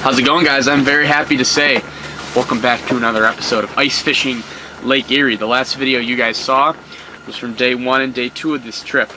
How's it going, guys? I'm very happy to say welcome back to another episode of Ice Fishing Lake Erie. The last video you guys saw was from day 1 and day 2 of this trip.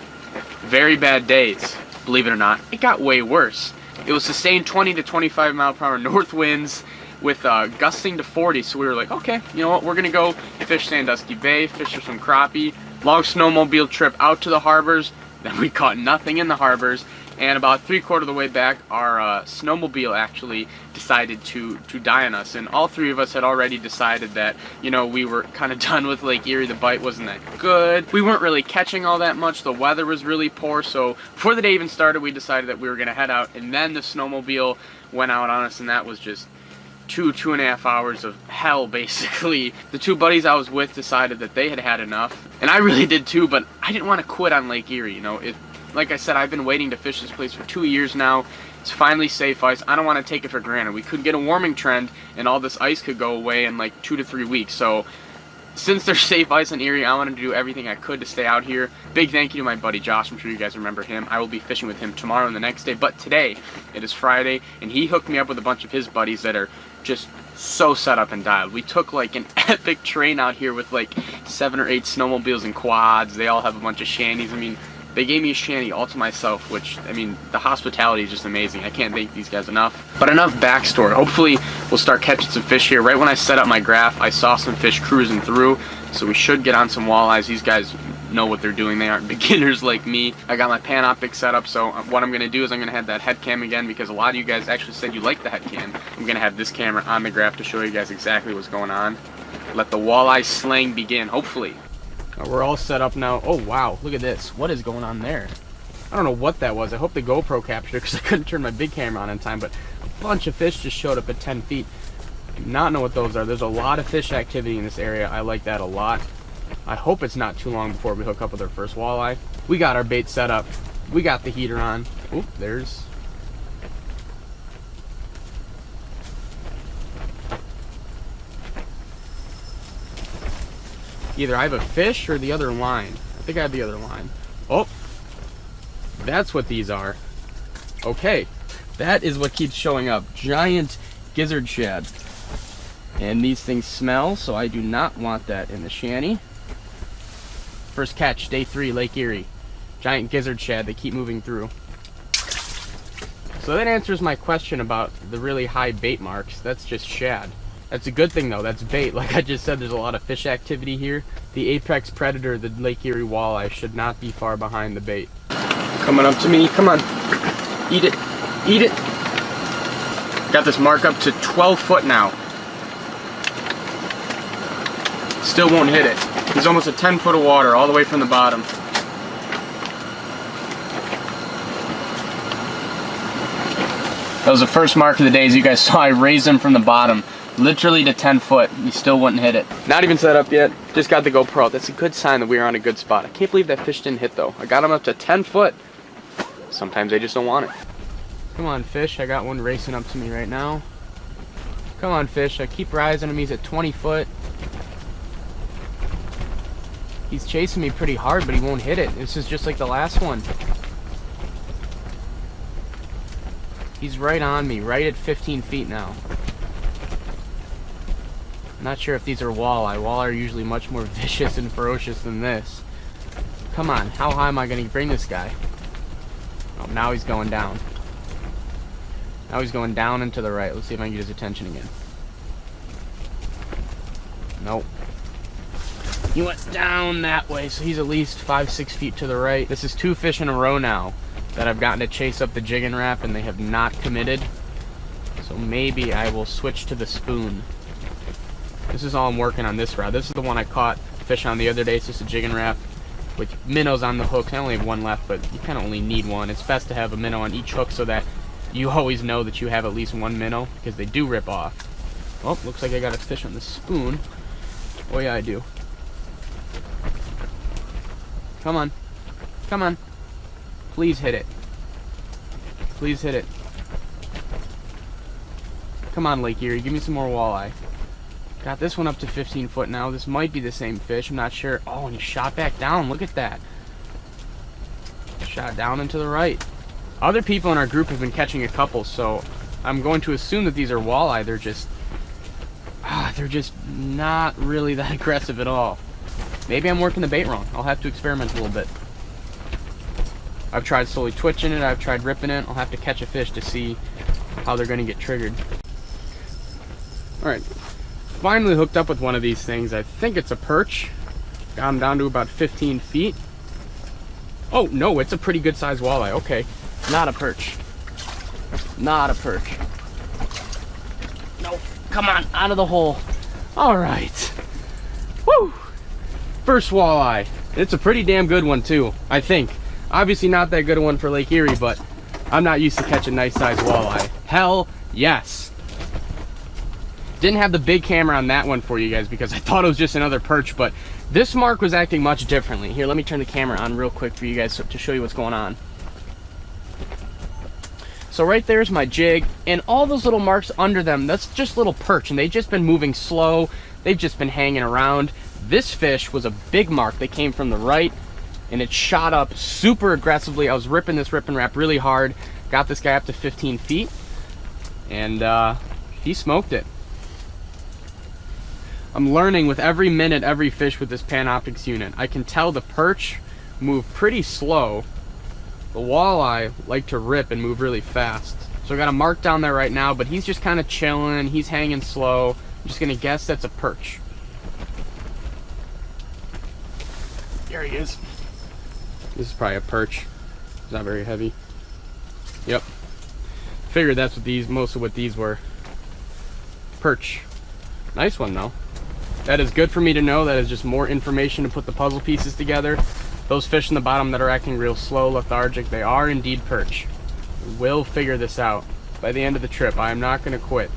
Very bad days, believe it or not. It got way worse. It was sustained 20 to 25 mile per hour north winds with gusting to 40, so we were like, okay, you know what, we're gonna go fish Sandusky Bay, fish for some crappie. Long snowmobile trip out to the harbors, then we caught nothing in the harbors, and about 3/4 of the way back, our snowmobile actually decided to die on us. And all three of us had already decided that, you know, we were kind of done with Lake Erie. The bite wasn't that good. We weren't really catching all that much. The weather was really poor. So before the day even started, we decided that we were going to head out. And then the snowmobile went out on us, and that was just 2.5 hours of hell, basically. The two buddies I was with decided that they had had enough. And I really did too, but I didn't want to quit on Lake Erie. You know, like I said, I've been waiting to fish this place for 2 years now. It's finally safe ice. I don't want to take it for granted. We could get a warming trend and all this ice could go away in like 2 to 3 weeks. So since there's safe ice in Erie, I wanted to do everything I could to stay out here. Big thank you to my buddy Josh. I'm sure you guys remember him. I will be fishing with him tomorrow and the next day. But today, it is Friday, and he hooked me up with a bunch of his buddies that are just so set up and dialed. We took like an epic train out here with like 7 or 8 snowmobiles and quads. They all have a bunch of shanties. I mean, they gave me a shanty all to myself, which, I mean, the hospitality is just amazing. I can't thank these guys enough. But enough backstory. Hopefully, we'll start catching some fish here. Right when I set up my graph, I saw some fish cruising through, so we should get on some walleyes. These guys know what they're doing. They aren't beginners like me. I got my Panoptic set up, so what I'm going to do is I'm going to have that head cam again, because a lot of you guys actually said you like the head cam. I'm going to have this camera on the graph to show you guys exactly what's going on. Let the walleye slaying begin, hopefully. We're all set up now. Oh wow, look at this. What is going on there? I don't know what that was. I hope the GoPro captured it, because I couldn't turn my big camera on in time, but a bunch of fish just showed up at 10 feet. I do not know what those are. There's a lot of fish activity in this area. I like that a lot. I hope it's not too long before we hook up with our first walleye. We got our bait set up. We got the heater on. Oop, there's... Either I have a fish or the other line. I think I have the other line. Oh, that's what these are. Okay, that is what keeps showing up. Giant gizzard shad. And these things smell, so I do not want that in the shanty. First catch, day 3, Lake Erie. Giant gizzard shad, they keep moving through. So that answers my question about the really high bait marks. That's just shad. That's a good thing though, that's bait. Like I just said, there's a lot of fish activity here. The apex predator, the Lake Erie walleye, should not be far behind the bait. Coming up to me, come on. Eat it, eat it. Got this mark up to 12 foot now. Still won't hit it. He's almost at 10 foot of water, all the way from the bottom. That was the first mark of the day. As you guys saw, I raised him from the bottom. Literally to 10 foot, he still wouldn't hit it. Not even set up yet, just got the GoPro. That's a good sign that we are on a good spot. I can't believe that fish didn't hit though. I got him up to 10 foot. Sometimes they just don't want it. Come on fish, I got one racing up to me right now. Come on fish, I keep rising him, he's at 20 foot. He's chasing me pretty hard, but he won't hit it. This is just like the last one. He's right on me, right at 15 feet now. Not sure if these are walleye. Walleye are usually much more vicious and ferocious than this. Come on, how high am I going to bring this guy? Oh, now he's going down. Now he's going down and to the right. Let's see if I can get his attention again. Nope. He went down that way, so he's at least 5-6 feet to the right. This is 2 fish in a row now that I've gotten to chase up the jigging Rap, and they have not committed. So maybe I will switch to the spoon. This is all I'm working on this rod. This is the one I caught fish on the other day. It's just a jigging Rap with minnows on the hooks. I only have one left, but you kind of only need one. It's best to have a minnow on each hook so that you always know that you have at least one minnow, because they do rip off. Oh, looks like I got a fish on the spoon. Oh yeah, I do. Come on. Come on. Please hit it. Please hit it. Come on, Lake Erie. Give me some more walleye. Got this one up to 15 foot now. This might be the same fish. I'm not sure. Oh, and he shot back down. Look at that. Shot down and to the right. Other people in our group have been catching a couple, so I'm going to assume that these are walleye. They're just not really that aggressive at all. Maybe I'm working the bait wrong. I'll have to experiment a little bit. I've tried slowly twitching it. I've tried ripping it. I'll have to catch a fish to see how they're going to get triggered. All right, finally hooked up with one of these things. I think it's a perch. Got him down to about 15 feet. Oh no, it's a pretty good sized walleye. Okay, not a perch. Not a perch. No, come on, out of the hole. All right. Woo! First walleye. It's a pretty damn good one too, I think. Obviously not that good a one for Lake Erie, but I'm not used to catching nice sized walleye. Hell yes. Didn't have the big camera on that one for you guys because I thought it was just another perch, but this mark was acting much differently. Here, let me turn the camera on real quick for you guys to show you what's going on. So right there's my jig, and all those little marks under them, that's just little perch, and they've just been moving slow. They've just been hanging around. This fish was a big mark that came from the right, and it shot up super aggressively. I was ripping this rip and wrap really hard, got this guy up to 15 feet, and he smoked it. I'm learning with every minute, every fish with this Panoptix unit. I can tell the perch move pretty slow. The walleye like to rip and move really fast. So I got a mark down there right now, but he's just kind of chilling. He's hanging slow. I'm just gonna guess that's a perch. There he is. This is probably a perch. It's not very heavy. Yep. Figured that's what these, most of what these were. Perch. Nice one though. That is good for me to know. That is just more information to put the puzzle pieces together. Those fish in the bottom that are acting real slow, lethargic, they are indeed perch. We'll figure this out by the end of the trip. I am not going to quit.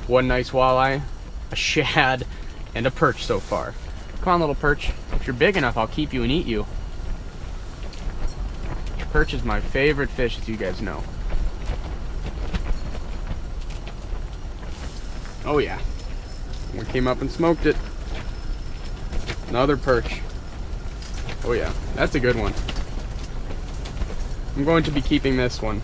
One nice walleye, a shad, and a perch so far. Come on, little perch. If you're big enough, I'll keep you and eat you. Perch is my favorite fish, as you guys know. Oh yeah. We came up and smoked it. Another perch. Oh yeah, that's a good one. I'm going to be keeping this one.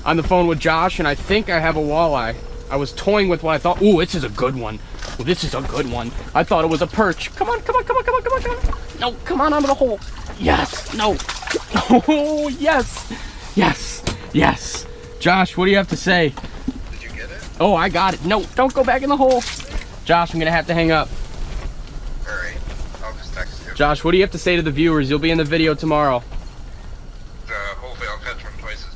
On the phone with Josh, and I think I have a walleye. I was toying with what I thought. Ooh, this is a good one. Ooh, this is a good one. I thought it was a perch. Come on, come on, come on, come on, come on, come on. No, come on, out of the hole. Yes, no. Oh, yes, yes, yes. Josh, what do you have to say? Did you get it? Oh, I got it. No, don't go back in the hole. Josh, I'm gonna have to hang up. All right, I'll just text you. Josh, what do you have to say to the viewers? You'll be in the video tomorrow. Hopefully I'll catch one twice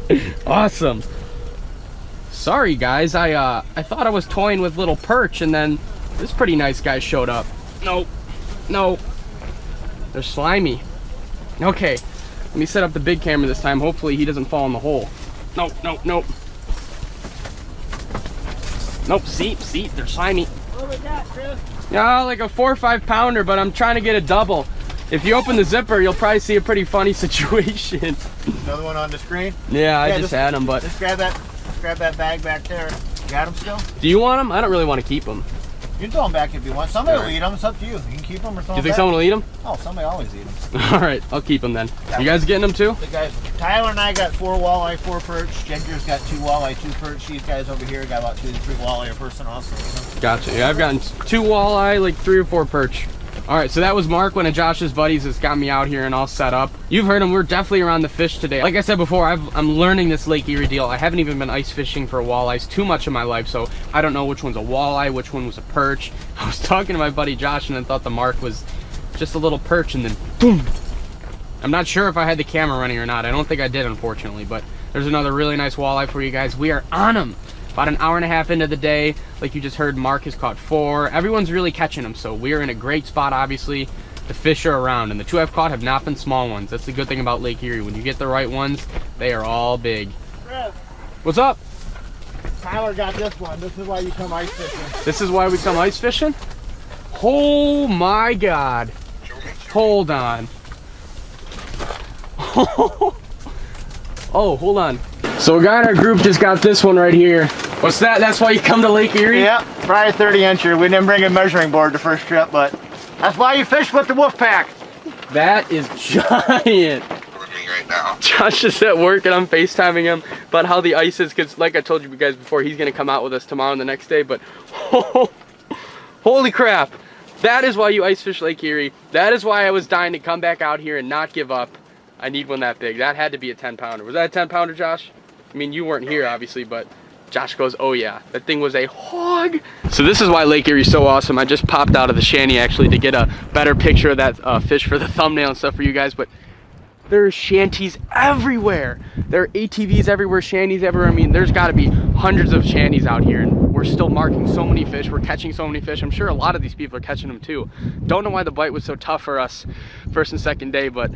as big. Awesome. Sorry guys, I thought I was toying with little perch, and then this pretty nice guy showed up. No, no, they're slimy. Okay, let me set up the big camera this time. Hopefully he doesn't fall in the hole. No, no, no. Nope, see, they're slimy. What we got, Chris? Yeah, like a 4 or 5 pounder, but I'm trying to get a double. If you open the zipper, you'll probably see a pretty funny situation. Another one on the screen? Yeah, I just had them, but... Just grab that bag back there. You got them still? Do you want them? I don't really want to keep them. You can throw them back if you want. Somebody will eat them. It's up to you. You can keep them or throw them Do you think back. someone will eat them? Oh, somebody always eat them. All right, I'll keep them then. You guys getting them too? The guys, Tyler and I got 4 walleye, 4 perch. Ginger's got 2 walleye, 2 perch. These guys over here got about 2 to 3 walleye a person also. So. Gotcha. Yeah, I've gotten 2 walleye, like 3 or 4 perch. All right, so that was Mark, one of Josh's buddies that's got me out here and all set up. You've heard him, we're definitely around the fish today. Like I said before, I'm learning this Lake Erie deal. I haven't even been ice fishing for walleyes too much in my life, so I don't know which one's a walleye, which one was a perch. I was talking to my buddy Josh and I thought the mark was just a little perch, and then boom. I'm not sure if I had the camera running or not. I don't think I did, unfortunately, but there's another really nice walleye for you guys. We are on them. About an hour and a half into the day, like you just heard, Mark has caught 4. Everyone's really catching them, so we're in a great spot, obviously. The fish are around, and the 2 I've caught have not been small ones. That's the good thing about Lake Erie. When you get the right ones, they are all big. Chris, What's up? Tyler got this one. This is why you come ice fishing. This is why we come ice fishing? Oh my God. Hold on. Oh, hold on. So a guy in our group just got this one right here. What's that? That's why you come to Lake Erie? Yep, probably 30 incher. We didn't bring a measuring board the first trip, but that's why you fish with the wolf pack. That is giant. Recording right now. Josh is at work and I'm FaceTiming him about how the ice is, because like I told you guys before, he's gonna come out with us tomorrow and the next day, but holy crap. That is why you ice fish Lake Erie. That is why I was dying to come back out here and not give up. I need one that big. That had to be a 10-pounder. Was that a 10-pounder, Josh? I mean, you weren't here obviously, but Josh goes, oh yeah, that thing was a hog. So this is why Lake Erie is so awesome. I just popped out of the shanty actually to get a better picture of that fish for the thumbnail and stuff for you guys, but there's shanties everywhere. There are ATVs everywhere, shanties everywhere. I mean, there's gotta be hundreds of shanties out here, and we're still marking so many fish. We're catching so many fish. I'm sure a lot of these people are catching them too. Don't know why the bite was so tough for us first and second day, but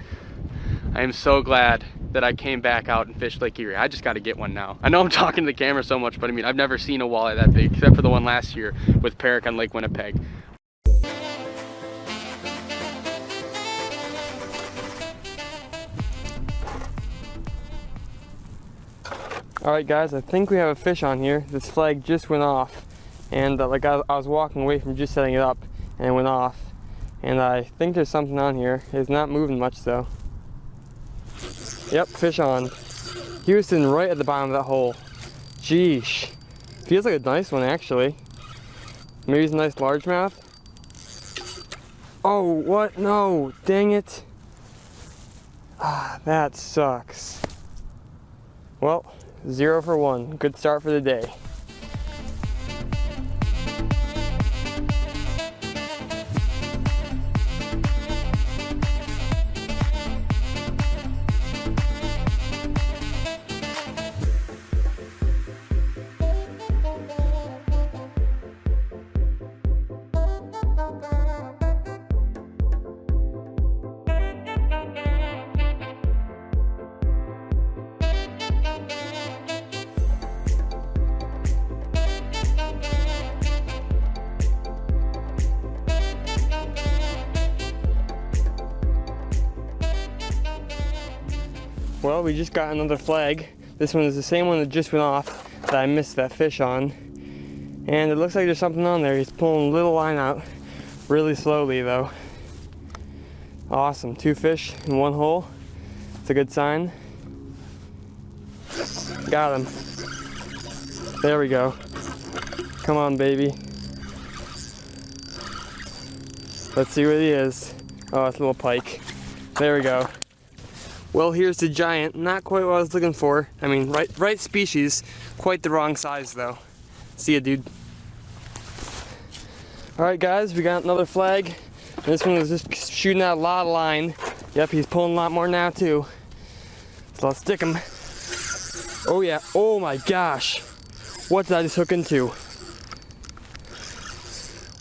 I am so glad that I came back out and fished Lake Erie. I just gotta get one now. I know I'm talking to the camera so much, but I mean, I've never seen a walleye that big, except for the one last year with Perrick on Lake Winnipeg. Alright guys, I think we have a fish on here. This flag just went off, and like I was walking away from just setting it up and it went off, and I think there's something on here. It's not moving much though. Yep, fish on. He was sitting right at the bottom of that hole. Jeesh. Feels like a nice one actually. Maybe it's a nice largemouth. Oh, what? No, dang it. Ah, that sucks. Well, 0 for 1. Good start for the day. Well, we just got another flag. This one is the same one that just went off that I missed that fish on. And it looks like there's something on there. He's pulling a little line out really slowly though. Awesome, 2 fish in 1 hole. It's a good sign. Got him. There we go. Come on, baby. Let's see what he is. Oh, it's a little pike. There we go. Well, here's the giant. Not quite what I was looking for. I mean, right species. Quite the wrong size, though. See ya, dude. Alright, guys, we got another flag. This one was just shooting out a lot of line. Yep, he's pulling a lot more now, too. So let's stick him. Oh, yeah. Oh, my gosh. What did I just hook into?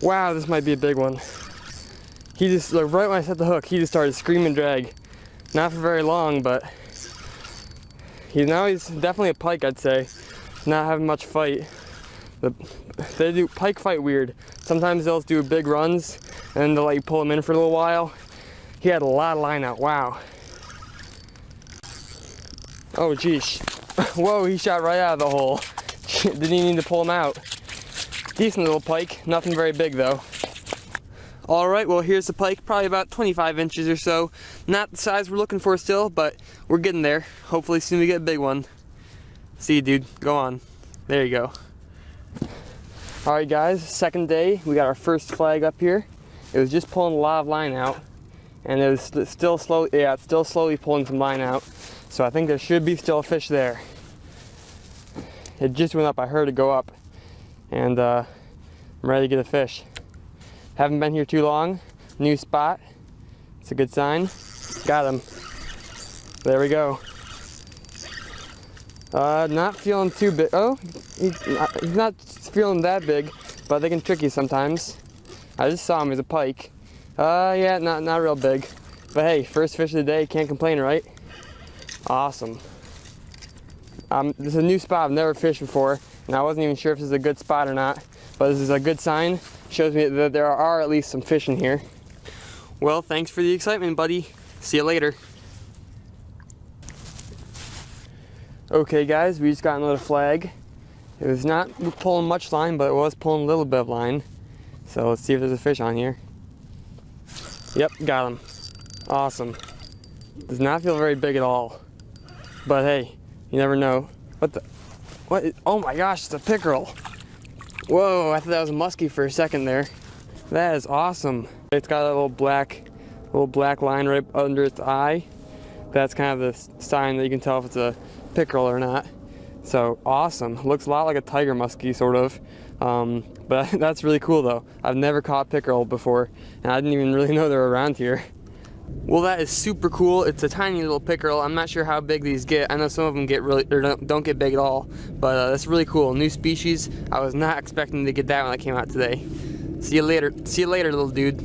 Wow, this might be a big one. He just, like, right when I set the hook, he just started screaming drag. Not for very long, but he's definitely a pike, I'd say. Not having much fight. They do pike fight weird. Sometimes they'll do big runs and then they'll let you pull them in for a little while. He had a lot of line out. Wow. Oh geez. Whoa, he shot right out of the hole. Didn't even need to pull him out. Decent little pike. Nothing very big though. Alright, well here's the pike, probably about 25 inches or so. Not the size we're looking for still, but we're getting there. Hopefully soon we get a big one. See you, dude. Go on. There you go. Alright guys, second day. We got our first flag up here. It was just pulling a lot of line out. And it was still slowly, yeah, it's still slowly pulling some line out. So I think there should be still a fish there. It just went up, I heard it go up. And I'm ready to get a fish. Haven't been here too long. New spot. It's a good sign. Got him. There we go. Not feeling too big. Oh, he's not feeling that big, but they can trick you sometimes. I just saw him as a pike. Yeah, not real big. But hey, first fish of the day, can't complain, right? Awesome. This is a new spot I've never fished before, and I wasn't even sure if this is a good spot or not. But this is a good sign. Shows me that there are at least some fish in here. Well, thanks for the excitement, buddy. See you later. Okay guys, we just got another flag. It was not pulling much line, but it was pulling a little bit of line. So let's see if there's a fish on here. Yep, got him. Awesome. Does not feel very big at all. But hey, you never know. Oh my gosh, it's a pickerel. Whoa, I thought that was a muskie for a second there. That is awesome. It's got a little black line right under its eye. That's kind of the sign that you can tell if it's a pickerel or not. So awesome. Looks a lot like a tiger muskie, sort of. But that's really cool though. I've never caught pickerel before, and I didn't even really know they're around here. Well, that is super cool. It's a tiny little pickerel. I'm not sure how big these get. I know some of them get really, or don't get big at all, but that's really cool. New species. I was not expecting to get that when I came out today. See you later. See you later, little dude.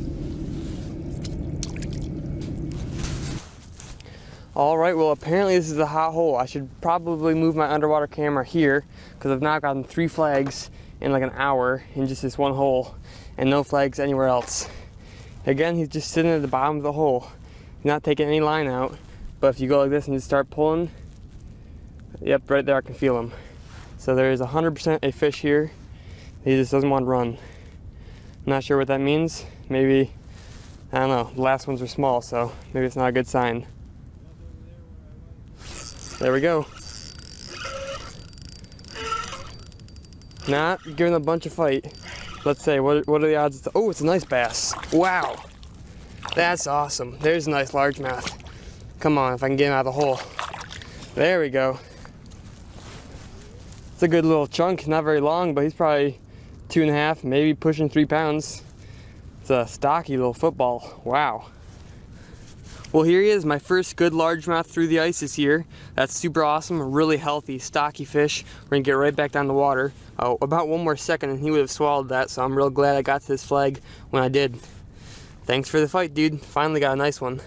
All right, well, apparently this is a hot hole. I should probably move my underwater camera here because I've now gotten 3 flags in like an hour in just this one hole and no flags anywhere else. Again, he's just sitting at the bottom of the hole. He's not taking any line out, but if you go like this and just start pulling, yep, right there I can feel him. So there is 100% a fish here. He just doesn't want to run. Not sure what that means. Maybe, I don't know, the last ones were small, so maybe it's not a good sign. There we go. Not giving a bunch of fight. Let's say, what are the odds? Oh, it's a nice bass. Wow. That's awesome. There's a nice largemouth. Come on, if I can get him out of the hole. There we go. It's a good little chunk, not very long, but he's probably 2.5, maybe pushing 3 pounds. It's a stocky little football. Wow. Well, here he is, my first good largemouth through the ice this year. That's super awesome, a really healthy, stocky fish. We're gonna get right back down the water. Oh, about 1 more second and he would have swallowed that, so I'm real glad I got to this flag when I did. Thanks for the fight, dude. Finally got a nice one.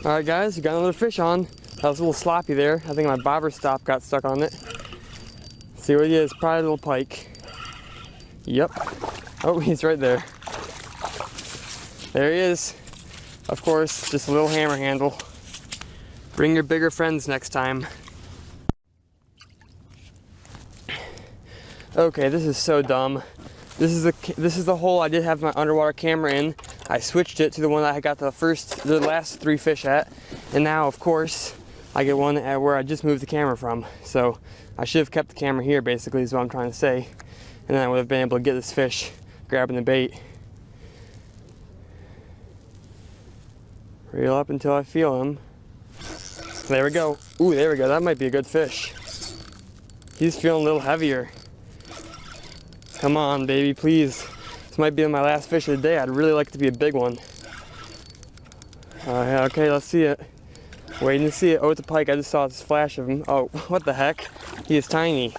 Alright guys, we got another fish on. That was a little sloppy there. I think my bobber stop got stuck on it. See what he is, probably a little pike. Yep. Oh, he's right there. There he is. Of course, just a little hammer handle. Bring your bigger friends next time. Okay, this is so dumb. This is the hole I did have my underwater camera in. I switched it to the one that I got the last 3 fish at, and now, of course, I get one at where I just moved the camera from. So I should have kept the camera here, basically, is what I'm trying to say, and then I would have been able to get this fish grabbing the bait. Reel up until I feel him. There we go. Ooh, there we go. That might be a good fish. He's feeling a little heavier. Come on, baby, please. This might be my last fish of the day. I'd really like it to be a big one. Okay, let's see it. Waiting to see it. Oh, it's a pike. I just saw this flash of him. Oh, what the heck? He is tiny.